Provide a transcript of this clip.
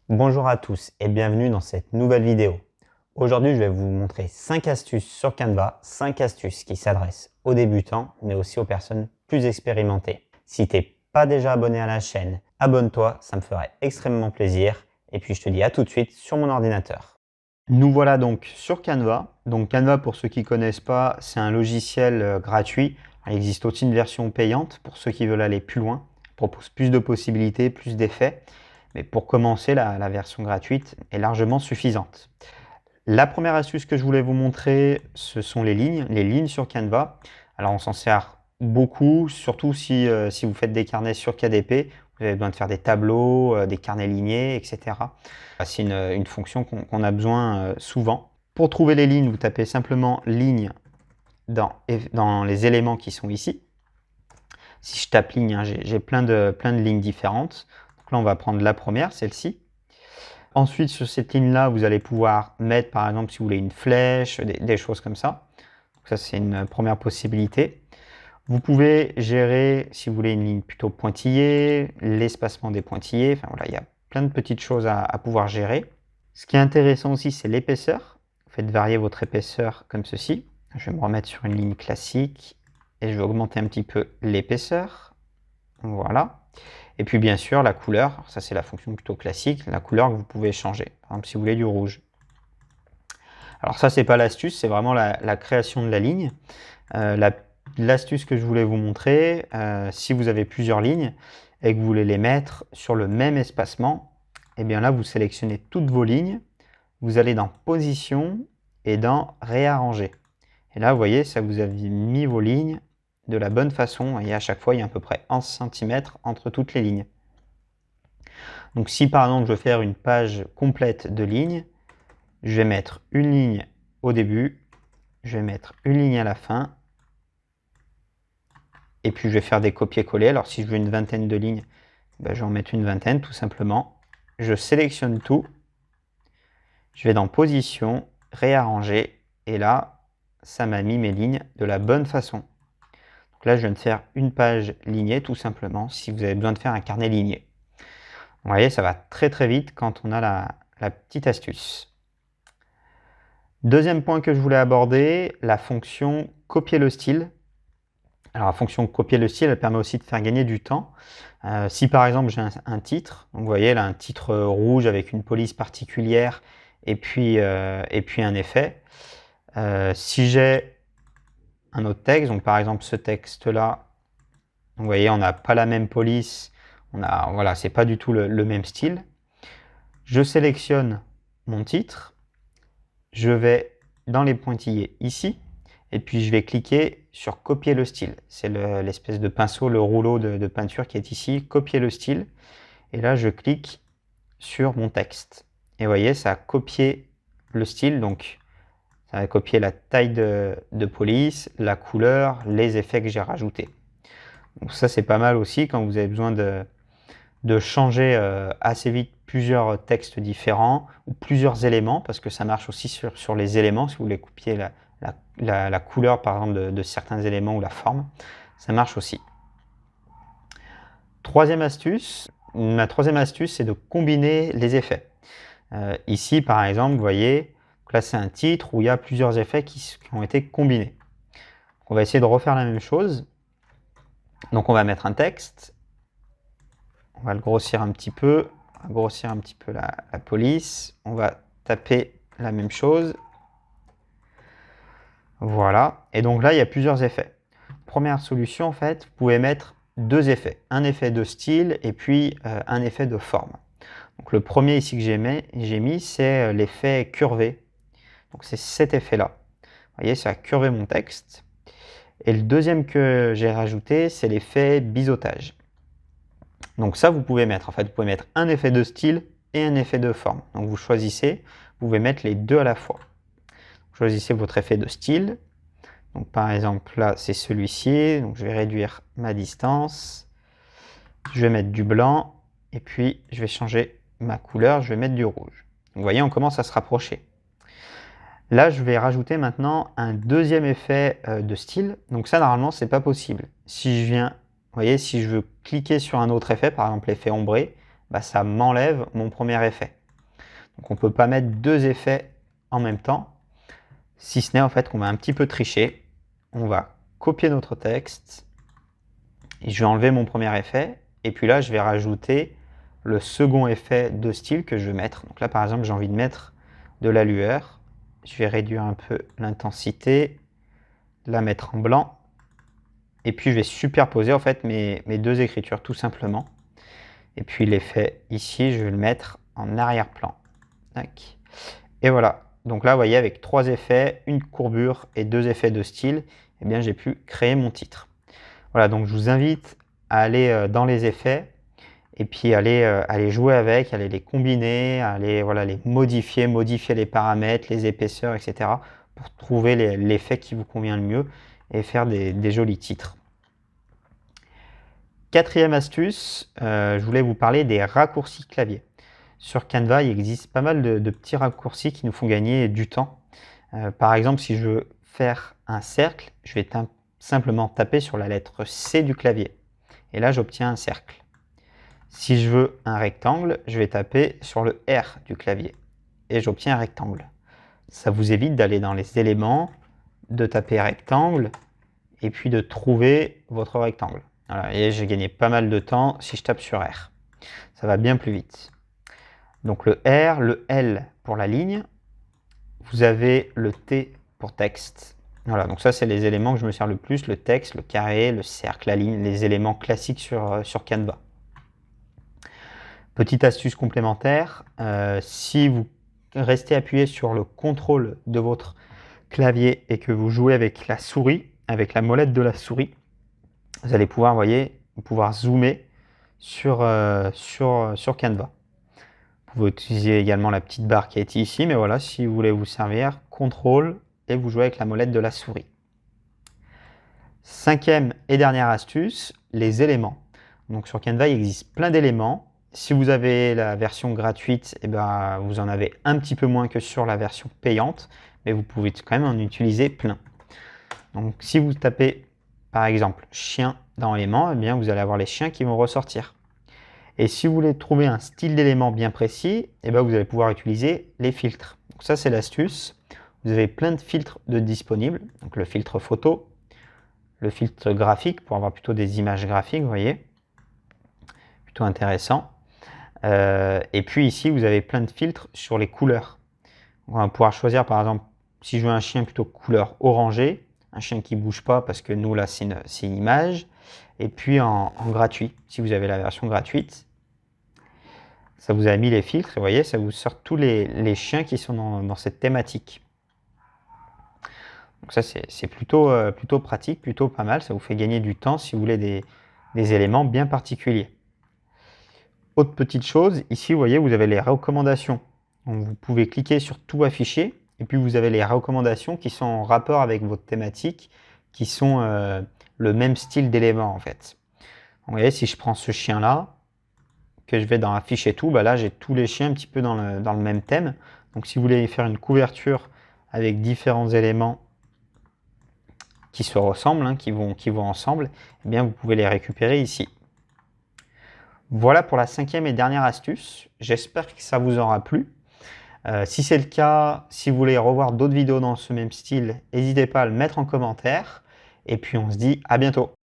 Bonjour à tous et bienvenue dans cette nouvelle vidéo. Aujourd'hui, je vais vous montrer 5 astuces sur Canva, 5 astuces qui s'adressent aux débutants mais aussi aux personnes plus expérimentées. Si tu n'es pas déjà abonné à la chaîne, abonne-toi, ça me ferait extrêmement plaisir. Et puis je te dis à tout de suite sur mon ordinateur. Nous voilà donc sur Canva. Donc Canva, pour ceux qui ne connaissent pas, c'est un logiciel gratuit. Il existe aussi une version payante pour ceux qui veulent aller plus loin. Il propose plus de possibilités, plus d'effets. Mais pour commencer, la version gratuite est largement suffisante. La première astuce que je voulais vous montrer, ce sont les lignes sur Canva. Alors on s'en sert beaucoup, surtout si vous faites des carnets sur KDP. Vous avez besoin de faire des tableaux, des carnets lignés, etc. C'est une fonction qu'on a besoin souvent. Pour trouver les lignes, vous tapez simplement ligne dans les éléments qui sont ici. Si je tape ligne, j'ai plein de lignes différentes. Donc là, on va prendre la première, celle-ci. Ensuite, sur cette ligne-là, vous allez pouvoir mettre, par exemple, si vous voulez une flèche, des choses comme ça. Donc ça, c'est une première possibilité. Vous pouvez gérer, si vous voulez, une ligne plutôt pointillée, l'espacement des pointillés. Enfin voilà, il y a plein de petites choses à pouvoir gérer. Ce qui est intéressant aussi, c'est l'épaisseur. Vous faites varier votre épaisseur comme ceci. Je vais me remettre sur une ligne classique et je vais augmenter un petit peu l'épaisseur. Voilà. Et puis bien sûr, la couleur. Alors ça, c'est la fonction plutôt classique. La couleur que vous pouvez changer. Par exemple, si vous voulez du rouge. Alors ça, c'est pas l'astuce, c'est vraiment la création de la ligne. L'astuce que je voulais vous montrer, si vous avez plusieurs lignes et que vous voulez les mettre sur le même espacement, et bien là, vous sélectionnez toutes vos lignes, vous allez dans Position et dans Réarranger. Et là, vous voyez, ça vous a mis vos lignes de la bonne façon et à chaque fois, il y a à peu près 1 cm entre toutes les lignes. Donc si par exemple, je veux faire une page complète de lignes, je vais mettre une ligne au début, je vais mettre une ligne à la fin, et puis je vais faire des copier-coller. Alors si je veux une vingtaine de lignes, ben, je vais en mettre une vingtaine tout simplement. Je sélectionne tout, je vais dans Position, Réarranger, et là, ça m'a mis mes lignes de la bonne façon. Donc là, je viens de faire une page lignée tout simplement, si vous avez besoin de faire un carnet ligné. Vous voyez, ça va très très vite quand on a la petite astuce. Deuxième point que je voulais aborder, la fonction copier le style. Alors la fonction copier le style, elle permet aussi de faire gagner du temps. Si par exemple j'ai un titre, donc vous voyez là un titre rouge avec une police particulière et puis un effet. Si j'ai un autre texte, donc par exemple ce texte-là, vous voyez on n'a pas la même police, voilà, c'est pas du tout le même style. Je sélectionne mon titre, je vais dans les pointillés ici, et puis je vais cliquer sur copier le style. C'est l'espèce de pinceau, le rouleau de peinture qui est ici, copier le style. Et là, je clique sur mon texte. Et vous voyez, ça a copié le style. Donc, ça a copié la taille de police, la couleur, les effets que j'ai rajoutés. Donc ça, c'est pas mal aussi quand vous avez besoin de changer assez vite plusieurs textes différents ou plusieurs éléments, parce que ça marche aussi sur les éléments, si vous voulez copier la couleur par exemple de certains éléments ou la forme, ça marche aussi. Troisième astuce, ma troisième astuce, c'est de combiner les effets. Ici, par exemple, vous voyez, là c'est un titre où il y a plusieurs effets qui ont été combinés. Donc, on va essayer de refaire la même chose. Donc on va mettre un texte, on va le grossir un petit peu, on va grossir un petit peu la police, on va taper la même chose. Voilà, et donc là, il y a plusieurs effets. Première solution, en fait, vous pouvez mettre deux effets. Un effet de style et puis un effet de forme. Donc le premier ici que j'ai mis, c'est l'effet curvé. Donc c'est cet effet-là. Vous voyez, ça a curvé mon texte. Et le deuxième que j'ai rajouté, c'est l'effet biseautage. Donc ça, vous pouvez mettre, en fait, vous pouvez mettre un effet de style et un effet de forme. Donc vous choisissez, vous pouvez mettre les deux à la fois. Choisissez votre effet de style. Donc par exemple là c'est celui-ci, donc je vais réduire ma distance, je vais mettre du blanc et puis je vais changer ma couleur, je vais mettre du rouge. Donc, vous voyez, on commence à se rapprocher. Là je vais rajouter maintenant un deuxième effet de style, donc ça normalement c'est pas possible. Si je viens, vous voyez, si je veux cliquer sur un autre effet, par exemple l'effet ombré, bah, ça m'enlève mon premier effet. Donc on ne peut pas mettre deux effets en même temps, si ce n'est en fait qu'on va un petit peu tricher. On va copier notre texte, et je vais enlever mon premier effet, et puis là je vais rajouter le second effet de style que je vais mettre. Donc là par exemple j'ai envie de mettre de la lueur, je vais réduire un peu l'intensité, la mettre en blanc, et puis je vais superposer en fait mes deux écritures tout simplement. Et puis l'effet ici, je vais le mettre en arrière-plan. Et voilà. Donc là, vous voyez, avec trois effets, une courbure et deux effets de style, eh bien, j'ai pu créer mon titre. Voilà, donc je vous invite à aller dans les effets et puis aller jouer avec, aller les combiner, aller voilà, les modifier les paramètres, les épaisseurs, etc. pour trouver l'effet qui vous convient le mieux et faire des jolis titres. Quatrième astuce, je voulais vous parler des raccourcis clavier. Sur Canva, il existe pas mal de petits raccourcis qui nous font gagner du temps. Par exemple, si je veux faire un cercle, je vais simplement taper sur la lettre C du clavier. Et là, j'obtiens un cercle. Si je veux un rectangle, je vais taper sur le R du clavier. Et j'obtiens un rectangle. Ça vous évite d'aller dans les éléments, de taper rectangle, et puis de trouver votre rectangle. Voilà, et j'ai gagné pas mal de temps si je tape sur R. Ça va bien plus vite. Donc le R, le L pour la ligne. Vous avez le T pour texte. Voilà, donc ça c'est les éléments que je me sers le plus, le texte, le carré, le cercle, la ligne, les éléments classiques sur Canva. Petite astuce complémentaire, si vous restez appuyé sur le contrôle de votre clavier et que vous jouez avec la souris, avec la molette de la souris, vous allez pouvoir, pouvoir zoomer sur Canva. Vous pouvez utiliser également la petite barre qui est ici, mais voilà, si vous voulez vous servir, contrôle et vous jouez avec la molette de la souris. Cinquième et dernière astuce, les éléments. Donc sur Canva, il existe plein d'éléments. Si vous avez la version gratuite, eh ben, vous en avez un petit peu moins que sur la version payante, mais vous pouvez quand même en utiliser plein. Donc si vous tapez par exemple chien dans éléments, eh bien, vous allez avoir les chiens qui vont ressortir. Et si vous voulez trouver un style d'élément bien précis, eh bien, vous allez pouvoir utiliser les filtres. Donc ça c'est l'astuce. Vous avez plein de filtres de disponibles. Donc le filtre photo, le filtre graphique pour avoir plutôt des images graphiques, vous voyez. Plutôt intéressant. Et puis ici vous avez plein de filtres sur les couleurs. On va pouvoir choisir par exemple si je veux un chien plutôt couleur orangée, un chien qui ne bouge pas parce que nous là c'est une image, et puis en gratuit, si vous avez la version gratuite, ça vous a mis les filtres, et vous voyez, ça vous sort tous les chiens qui sont dans cette thématique. Donc ça c'est plutôt pratique, plutôt pas mal, ça vous fait gagner du temps si vous voulez des éléments bien particuliers. Autre petite chose, ici vous voyez, vous avez les recommandations. Donc, vous pouvez cliquer sur tout afficher, et puis vous avez les recommandations qui sont en rapport avec votre thématique, qui sont le même style d'éléments en fait. Donc, vous voyez, si je prends ce chien-là, que je vais dans afficher tout, bah là j'ai tous les chiens un petit peu dans le même thème. Donc si vous voulez faire une couverture avec différents éléments qui se ressemblent, hein, qui vont ensemble, eh bien vous pouvez les récupérer ici. Voilà pour la cinquième et dernière astuce. J'espère que ça vous aura plu. Si c'est le cas, si vous voulez revoir d'autres vidéos dans ce même style, n'hésitez pas à le mettre en commentaire. Et puis on se dit à bientôt.